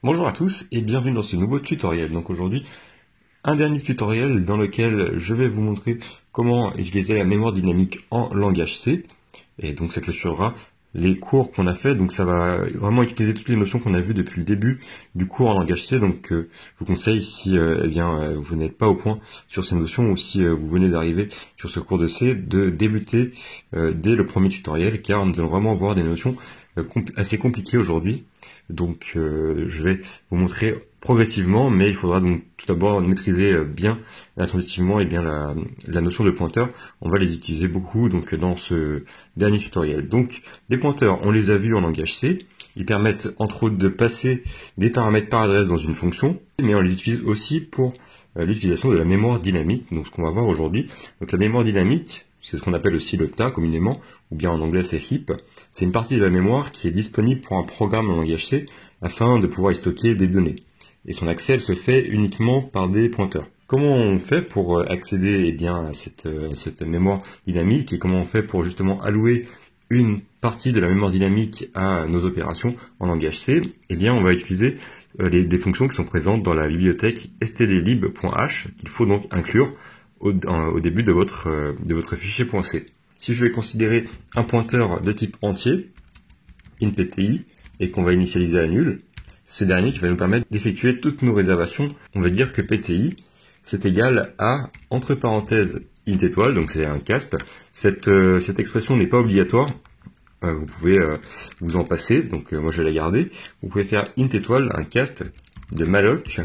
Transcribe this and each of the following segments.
Bonjour à tous et bienvenue dans ce nouveau tutoriel. Donc aujourd'hui, un dernier tutoriel dans lequel je vais vous montrer comment utiliser la mémoire dynamique en langage C. Et donc ça clôturera les cours qu'on a fait. Donc ça va vraiment utiliser toutes les notions qu'on a vues depuis le début du cours en langage C. Donc je vous conseille, si vous n'êtes pas au point sur ces notions ou si vous venez d'arriver sur ce cours de C, de débuter dès le premier tutoriel, car nous allons vraiment voir des notions assez compliquées aujourd'hui. Donc je vais vous montrer progressivement, mais il faudra donc tout d'abord maîtriser bien intuitivement et bien la notion de pointeur. On va les utiliser beaucoup donc dans ce dernier tutoriel. Donc les pointeurs, on les a vus en langage C. Ils permettent entre autres de passer des paramètres par adresse dans une fonction, mais on les utilise aussi pour l'utilisation de la mémoire dynamique. Donc ce qu'on va voir aujourd'hui. Donc la mémoire dynamique, c'est ce qu'on appelle aussi le TAA communément, ou bien en anglais c'est heap. C'est une partie de la mémoire qui est disponible pour un programme en langage C afin de pouvoir y stocker des données. Et son accès, elle se fait uniquement par des pointeurs. Comment on fait pour accéder à cette mémoire dynamique et comment on fait pour justement allouer une partie de la mémoire dynamique à nos opérations en langage C? Eh bien, on va utiliser des fonctions qui sont présentes dans la bibliothèque stdlib.h qu'il faut donc inclure au début de votre fichier .c. Si je vais considérer un pointeur de type entier, inPTI, et qu'on va initialiser à nul, ce dernier qui va nous permettre d'effectuer toutes nos réservations. On va dire que PTI, c'est égal à, entre parenthèses, int étoile, donc c'est un cast. Cette expression n'est pas obligatoire, vous pouvez vous en passer, donc moi je vais la garder. Vous pouvez faire int étoile, un cast de malloc,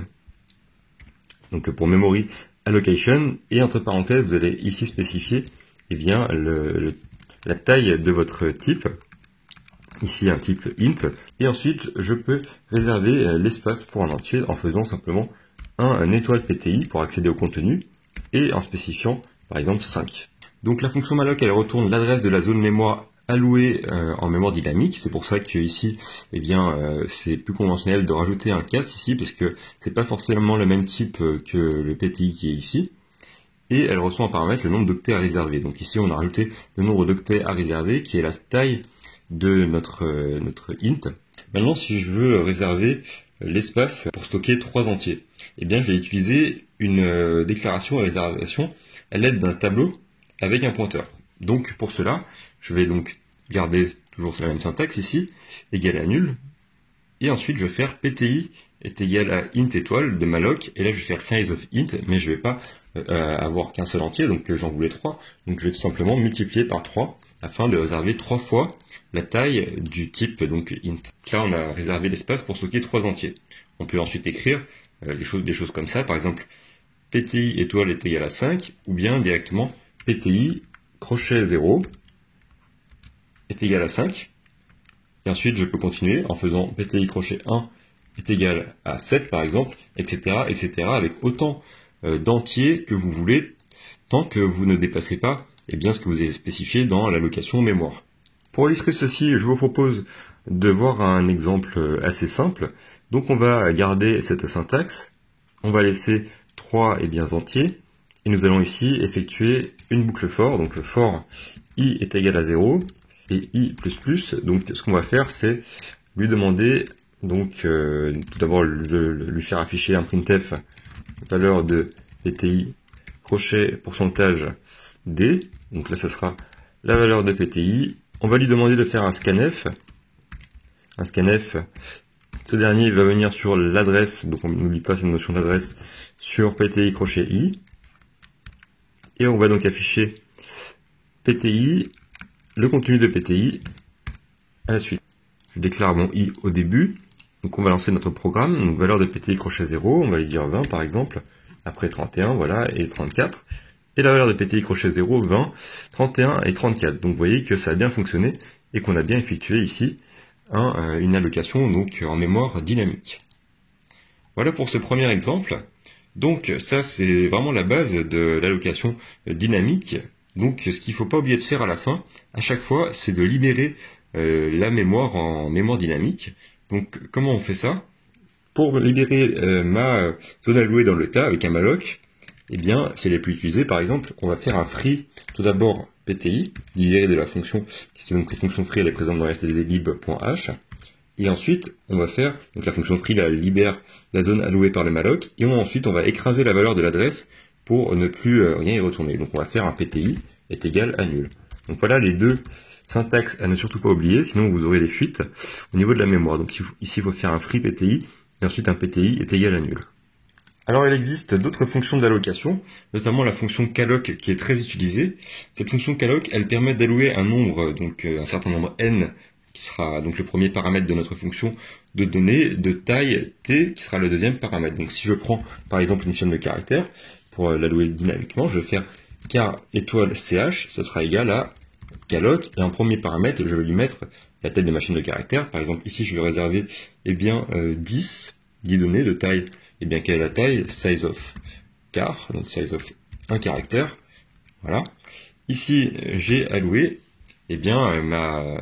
donc pour memory allocation, et entre parenthèses, vous allez ici spécifier la taille de votre type, ici un type int, et ensuite je peux réserver l'espace pour un entier en faisant simplement un étoile PTI pour accéder au contenu, et en spécifiant par exemple 5. Donc la fonction malloc, elle retourne l'adresse de la zone mémoire allouée en mémoire dynamique. C'est pour ça que ici, c'est plus conventionnel de rajouter un cast ici, parce que c'est pas forcément le même type que le PTI qui est ici. Et elle reçoit en paramètre le nombre d'octets à réserver. Donc ici, on a rajouté le nombre d'octets à réserver, qui est la taille de notre int. Maintenant, si je veux réserver l'espace pour stocker 3 entiers, eh bien, je vais utiliser une déclaration à réservation à l'aide d'un tableau avec un pointeur. Donc, pour cela, je vais donc garder toujours la même syntaxe ici, égal à nul, et ensuite je vais faire PTI est égal à int étoile de malloc, et là je vais faire size of int, mais je vais pas avoir qu'un seul entier, donc j'en voulais 3, donc je vais tout simplement multiplier par 3, afin de réserver 3 fois la taille du type donc int. Là on a réservé l'espace pour stocker 3 entiers. On peut ensuite écrire des choses comme ça, par exemple PTI étoile est égal à 5, ou bien directement PTI crochet 0 est égal à 5, et ensuite je peux continuer en faisant PTI crochet 1 est égal à 7 par exemple, etc., etc., avec autant d'entiers que vous voulez, tant que vous ne dépassez pas ce que vous avez spécifié dans l'allocation mémoire. Pour illustrer ceci, je vous propose de voir un exemple assez simple. Donc on va garder cette syntaxe, on va laisser 3 entiers, et nous allons ici effectuer une boucle for, donc for i est égal à 0, et i++, donc ce qu'on va faire, c'est lui demander, donc tout d'abord lui faire afficher un printf, valeur de PTI, crochet, pourcentage D, donc là ça sera la valeur de PTI. On va lui demander de faire un scanf. Un scanf, ce dernier va venir sur l'adresse, donc on n'oublie pas cette notion d'adresse, sur PTI crochet I. Et on va donc afficher PTI, le contenu de PTI, à la suite. Je déclare mon I au début, donc on va lancer notre programme, donc valeur de PTI crochet 0, on va lui dire 20 par exemple, après 31, voilà, et 34. Et la valeur de PTI crochet 0, 20, 31 et 34. Donc vous voyez que ça a bien fonctionné et qu'on a bien effectué ici une allocation donc en mémoire dynamique. Voilà pour ce premier exemple. Donc ça c'est vraiment la base de l'allocation dynamique. Donc ce qu'il ne faut pas oublier de faire à la fin, à chaque fois, c'est de libérer la mémoire en mémoire dynamique. Donc comment on fait ça? Pour libérer ma zone allouée dans le tas avec un malloc, eh bien, si elle est plus utilisée, par exemple, on va faire un free, tout d'abord PTI, libéré de la fonction, donc cette fonction free, elle est présente dans stdlib.h, Et ensuite, on va faire, donc la fonction free libère la zone allouée par le malloc, et ensuite on va écraser la valeur de l'adresse pour ne plus rien y retourner. Donc on va faire un PTI est égal à nul. Donc voilà les deux syntaxes à ne surtout pas oublier, sinon vous aurez des fuites au niveau de la mémoire. Donc ici il faut faire un free PTI, et ensuite un PTI est égal à nul. Alors il existe d'autres fonctions d'allocation, notamment la fonction calloc qui est très utilisée. Cette fonction calloc, elle permet d'allouer un nombre, donc un certain nombre n, qui sera donc le premier paramètre de notre fonction de données, de taille t, qui sera le deuxième paramètre. Donc si je prends par exemple une chaîne de caractères, pour l'allouer dynamiquement, je vais faire car étoile ch, ça sera égal à calloc, et en premier paramètre, je vais lui mettre la tête de ma chaîne de caractères. Par exemple ici je vais réserver 10 données de taille. Et bien quelle est la taille? Size of car, donc size of un caractère. Voilà. Ici, j'ai alloué ma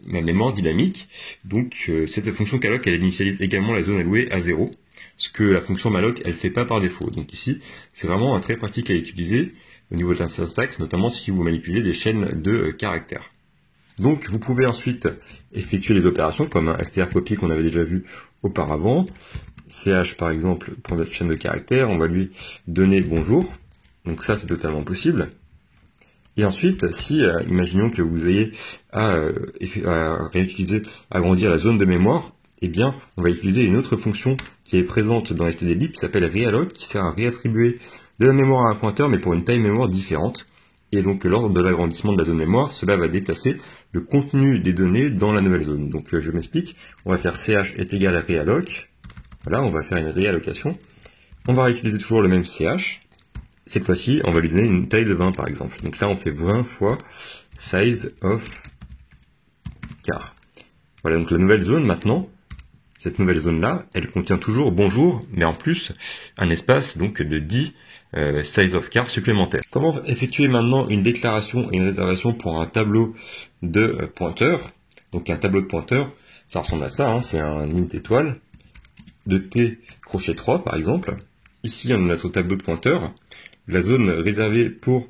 mémoire dynamique. Donc cette fonction calloc, elle initialise également la zone allouée à 0, ce que la fonction malloc, elle fait pas par défaut. Donc ici, c'est vraiment un très pratique à utiliser au niveau de la syntaxe, notamment si vous manipulez des chaînes de caractères. Donc vous pouvez ensuite effectuer les opérations comme un strcopy qu'on avait déjà vu auparavant. ch par exemple pour notre chaîne de caractères, on va lui donner bonjour, donc ça c'est totalement possible. Et ensuite, si imaginons que vous ayez à réutiliser, agrandir la zone de mémoire, eh bien on va utiliser une autre fonction qui est présente dans stdlib qui s'appelle realloc, qui sert à réattribuer de la mémoire à un pointeur mais pour une taille mémoire différente. Et donc lors de l'agrandissement de la zone mémoire, cela va déplacer le contenu des données dans la nouvelle zone. Donc je m'explique, on va faire ch est égal à realloc. Voilà, on va faire une réallocation. On va réutiliser toujours le même ch. Cette fois-ci, on va lui donner une taille de 20 par exemple. Donc là, on fait 20 fois size of car. Voilà, donc la nouvelle zone maintenant, cette nouvelle zone-là, elle contient toujours bonjour, mais en plus, un espace donc de 10 size of car supplémentaire. Comment effectuer maintenant une déclaration et une réservation pour un tableau de pointeurs? Donc un tableau de pointeurs, ça ressemble à ça, hein, c'est un int étoile de t crochet 3 par exemple. Ici on a notre tableau de pointeur. La zone réservée pour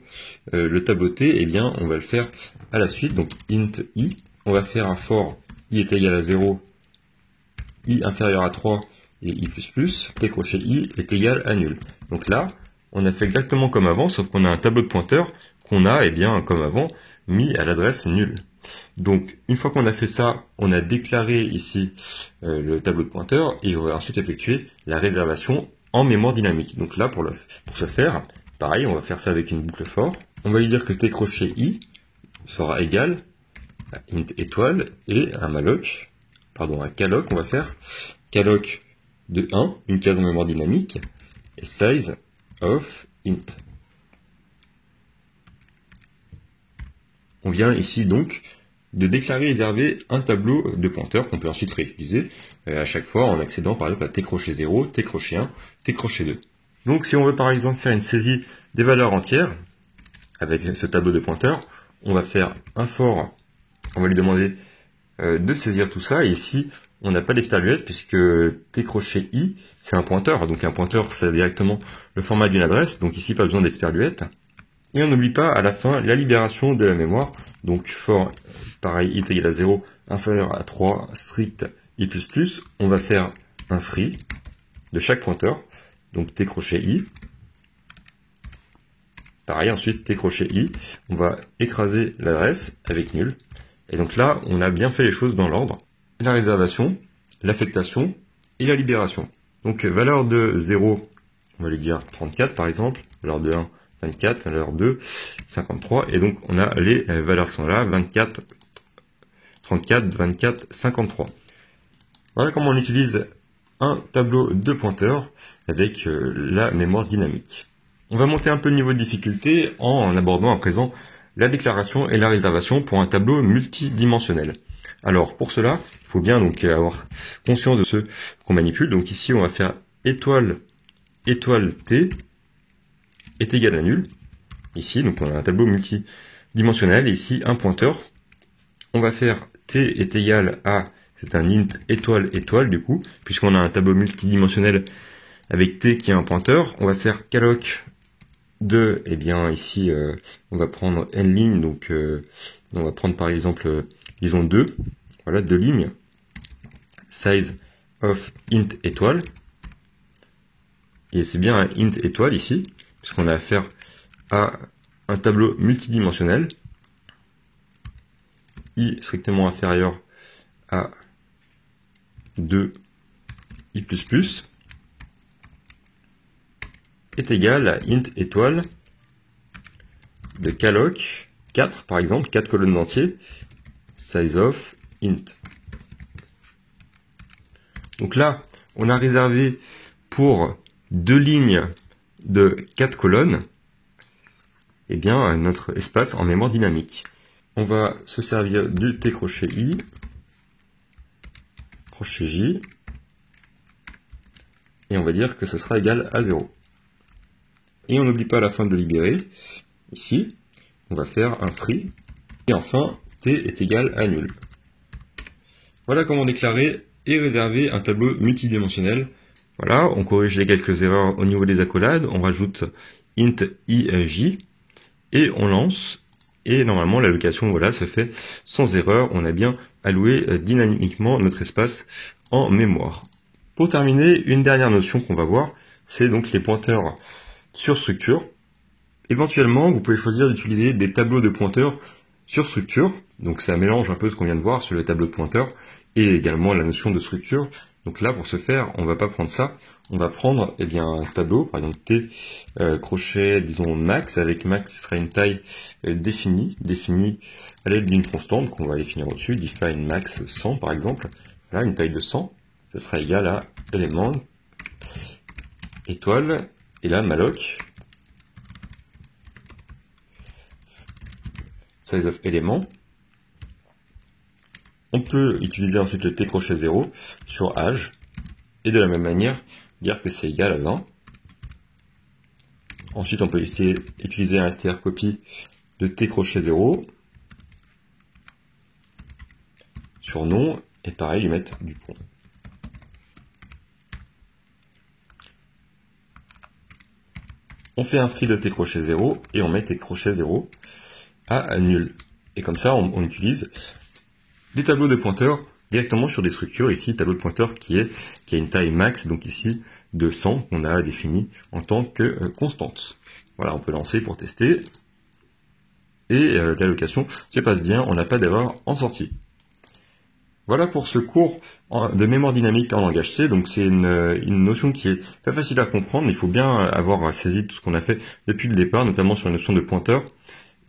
le tableau t, eh bien on va le faire à la suite. Donc int i, on va faire un for i est égal à 0, i inférieur à 3 et i++, t crochet i est égal à nul. Donc là, on a fait exactement comme avant, sauf qu'on a un tableau de pointeur qu'on a, eh bien comme avant, mis à l'adresse nulle. Donc, une fois qu'on a fait ça, on a déclaré ici le tableau de pointeur et on va ensuite effectuer la réservation en mémoire dynamique. Donc là, pour ce faire, pareil, on va faire ça avec une boucle for. On va lui dire que t crochet i sera égal à int étoile et un malloc, pardon, un calloc, on va faire calloc de 1, une case en mémoire dynamique, et size of int. On vient ici donc de déclarer et réserver un tableau de pointeurs qu'on peut ensuite réutiliser à chaque fois en accédant par exemple à t crochet 0, t crochet 1, t crochet 2. Donc si on veut par exemple faire une saisie des valeurs entières avec ce tableau de pointeurs, on va faire un for, on va lui demander de saisir tout ça, et ici on n'a pas d'esperluette puisque t crochet i c'est un pointeur, donc un pointeur c'est directement le format d'une adresse, donc ici pas besoin d'esperluette. Et on n'oublie pas à la fin la libération de la mémoire, donc for pareil i est égal à 0, inférieur à 3, strict i++, on va faire un free de chaque pointeur, donc t crochet i, pareil ensuite t crochet i, on va écraser l'adresse avec nul, et donc là on a bien fait les choses dans l'ordre, la réservation, l'affectation et la libération. Donc valeur de 0, on va lui dire 34 par exemple, valeur de 1, 24, valeur 2, 53, et donc on a les valeurs qui sont là, 24, 34, 24, 53. Voilà comment on utilise un tableau de pointeurs avec la mémoire dynamique. On va monter un peu le niveau de difficulté en abordant à présent la déclaration et la réservation pour un tableau multidimensionnel. Alors pour cela, il faut bien donc avoir conscience de ce qu'on manipule. Donc ici on va faire étoile, étoile t est égal à nul. Ici, donc on a un tableau multidimensionnel, et ici un pointeur. On va faire t est égal à, c'est un int étoile étoile du coup, puisqu'on a un tableau multidimensionnel avec t qui est un pointeur. On va faire calloc de, eh bien ici on va prendre n lignes, donc on va prendre par exemple disons 2, voilà 2 lignes. size of int étoile. Et c'est bien un int étoile ici, puisqu'on a affaire à un tableau multidimensionnel, i strictement inférieur à 2 i++ est égal à int étoile de calloc 4, par exemple, 4 colonnes d'entier, size of int. Donc là, on a réservé pour 2 lignes de 4 colonnes, eh bien, notre espace en mémoire dynamique. On va se servir du T crochet I, crochet J, et on va dire que ce sera égal à 0. Et on n'oublie pas à la fin de libérer, ici, on va faire un free, et enfin, T est égal à nul. Voilà comment déclarer et réserver un tableau multidimensionnel. Voilà, on corrige les quelques erreurs au niveau des accolades, on rajoute int ij, et on lance, et normalement l'allocation voilà, se fait sans erreur, on a bien alloué dynamiquement notre espace en mémoire. Pour terminer, une dernière notion qu'on va voir, c'est donc les pointeurs sur structure. Éventuellement, vous pouvez choisir d'utiliser des tableaux de pointeurs sur structure, donc ça mélange un peu ce qu'on vient de voir sur le tableau de pointeurs, et également la notion de structure. Donc là, pour ce faire, on va pas prendre ça, on va prendre un tableau, par exemple T crochet, disons max, avec max ce sera une taille définie à l'aide d'une constante qu'on va définir au-dessus, define max 100 par exemple, là une taille de 100, ça sera égal à element, étoile, et là malloc, size of element. On peut utiliser ensuite le T crochet 0 sur âge, et de la même manière, dire que c'est égal à 20. Ensuite, on peut utiliser un strcopy de T crochet 0 sur nom, et pareil, lui mettre du point. On fait un free de T crochet 0, et on met T crochet 0 à nul. Et comme ça, on utilise des tableaux de pointeurs directement sur des structures. Ici, tableau de pointeurs qui a une taille max, donc ici de 100 qu'on a défini en tant que constante. Voilà, on peut lancer pour tester. Et l'allocation se passe bien, on n'a pas d'erreur en sortie. Voilà pour ce cours de mémoire dynamique en langage C. Donc c'est une notion qui est pas facile à comprendre. Il faut bien avoir saisi tout ce qu'on a fait depuis le départ, notamment sur la notion de pointeur.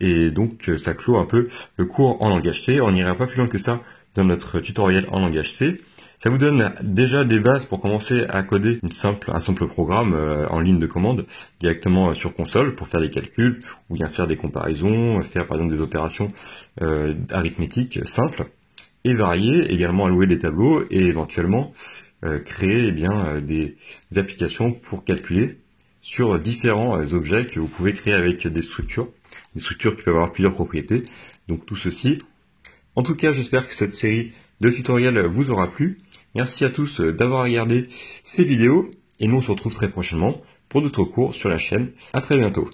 Et donc ça clôt un peu le cours en langage C. On n'ira pas plus loin que ça dans notre tutoriel en langage C. Ça vous donne déjà des bases pour commencer à coder un simple programme en ligne de commande directement sur console pour faire des calculs ou bien faire des comparaisons, faire par exemple des opérations arithmétiques simples et varier, également allouer des tableaux et éventuellement créer des applications pour calculer sur différents objets que vous pouvez créer avec des structures qui peuvent avoir plusieurs propriétés. Donc tout ceci. En tout cas, j'espère que cette série de tutoriels vous aura plu. Merci à tous d'avoir regardé ces vidéos et nous on se retrouve très prochainement pour d'autres cours sur la chaîne. À très bientôt.